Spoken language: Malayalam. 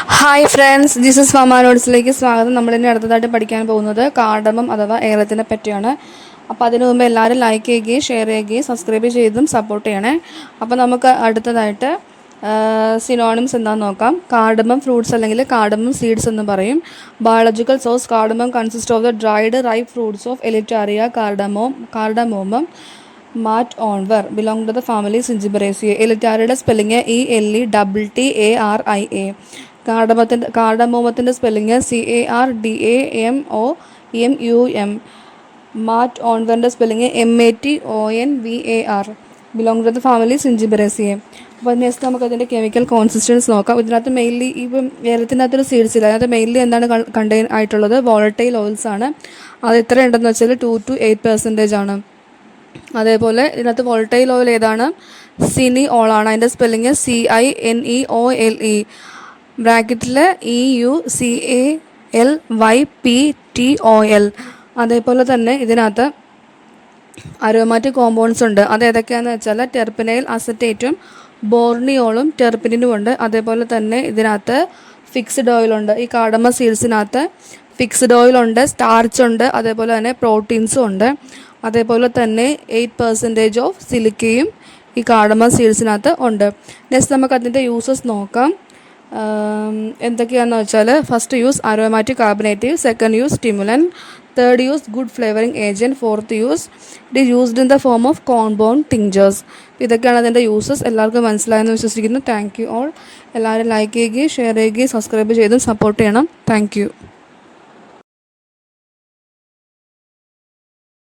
ഹായ് ഫ്രണ്ട്സ്, ജീസസ് ഫാമ നോട്ട്സിലേക്ക് സ്വാഗതം. നമ്മളിനി അടുത്തതായിട്ട് പഠിക്കാൻ പോകുന്നത് കാർഡമം അഥവാ ഏലത്തിനെ പറ്റിയാണ്. അപ്പോൾ അതിനു മുമ്പ് എല്ലാവരും ലൈക്ക് ചെയ്യുകയും ഷെയർ ചെയ്യുകയും സബ്സ്ക്രൈബ് ചെയ്തും സപ്പോർട്ട് ചെയ്യണേ. അപ്പോൾ നമുക്ക് അടുത്തതായിട്ട് സിനോണിംസ് എന്താണെന്ന് നോക്കാം. കാർഡമം ഫ്രൂട്ട്സ് അല്ലെങ്കിൽ കാർഡമം സീഡ്സ് എന്ന് പറയും. Biological source: cardamom consist of the dried ripe fruits of Elettaria cardamomum Matonvar belong to the family Zingiberaceae. എലിറ്റാരിയുടെ സ്പെല്ലിങ് ELETTARIA. കാർഡമോമത്തിൻ്റെ സ്പെല്ലിങ് CARDAMOMUM. മാറ്റ് ഓൺവറിൻ്റെ spelling MATONVAR. Belong to the family Zingiberaceae. അപ്പോൾ നെക്സ്റ്റ് നമുക്ക് അതിൻ്റെ കെമിക്കൽ കോൺസിസ്റ്റൻസ് നോക്കാം. ഇതിനകത്ത് മെയിൻലി ഇപ്പം ഏലത്തിനകത്തൊരു സീഡ്സ് ഇല്ല. അതിനകത്ത് മെയിൻലി എന്താണ് കണ്ടെയ്ൻ ആയിട്ടുള്ളത്? വോളറ്റൈൽ ഓയിൽസ് ആണ്. അത് എത്ര ഉണ്ടെന്ന് വെച്ചാൽ 2 to 8% ആണ്. അതേപോലെ ഇതിനകത്ത് വോളറ്റൈൽ ഓയിൽ ഏതാണ്? സിനിയോളാണ്. അതിൻ്റെ സ്പെല്ലിങ് CINEOLE. ബ്രാക്കറ്റിൽ EUCALYPTOL. അതേപോലെ തന്നെ ഇതിനകത്ത് അരോമാറ്റിക് കോമ്പൗണ്ട്സ് ഉണ്ട്. അത് ഏതൊക്കെയാണെന്ന് വെച്ചാൽ ടെർപ്പിനൈൽ അസറ്റേറ്റും ബോർണിയോളും ടെർപ്പിനും ഉണ്ട്. അതേപോലെ തന്നെ ഇതിനകത്ത് ഫിക്സ്ഡ് ഓയിലുണ്ട്. ഈ കാർഡമ സീഡ്സിനകത്ത് ഫിക്സ്ഡ് ഓയിലുണ്ട്, സ്റ്റാർച്ച് ഉണ്ട്, അതേപോലെ തന്നെ പ്രോട്ടീൻസും ഉണ്ട്. അതേപോലെ തന്നെ 8% ഓഫ് സിലിക്കയും ഈ കാർഡമ സീഡ്സിനകത്ത് ഉണ്ട്. നെക്സ്റ്റ് നമുക്ക് അതിൻ്റെ യൂസസ് നോക്കാം. എന്തൊക്കെയാണെന്ന് വെച്ചാൽ first use aromatic carminative, second use stimulant, third use good flavouring agent, fourth use it is used in the form of compound tinctures. ഇതൊക്കെയാണ് അതിൻ്റെ യൂസസ്. എല്ലാവർക്കും മനസ്സിലായെന്ന് വിശ്വസിക്കുന്നു. Thank you all. എല്ലാവരും ലൈക്ക് ചെയ്യുകയും ഷെയർ ചെയ്യുകയും സബ്സ്ക്രൈബ് ചെയ്തും സപ്പോർട്ട് ചെയ്യണം. Thank U.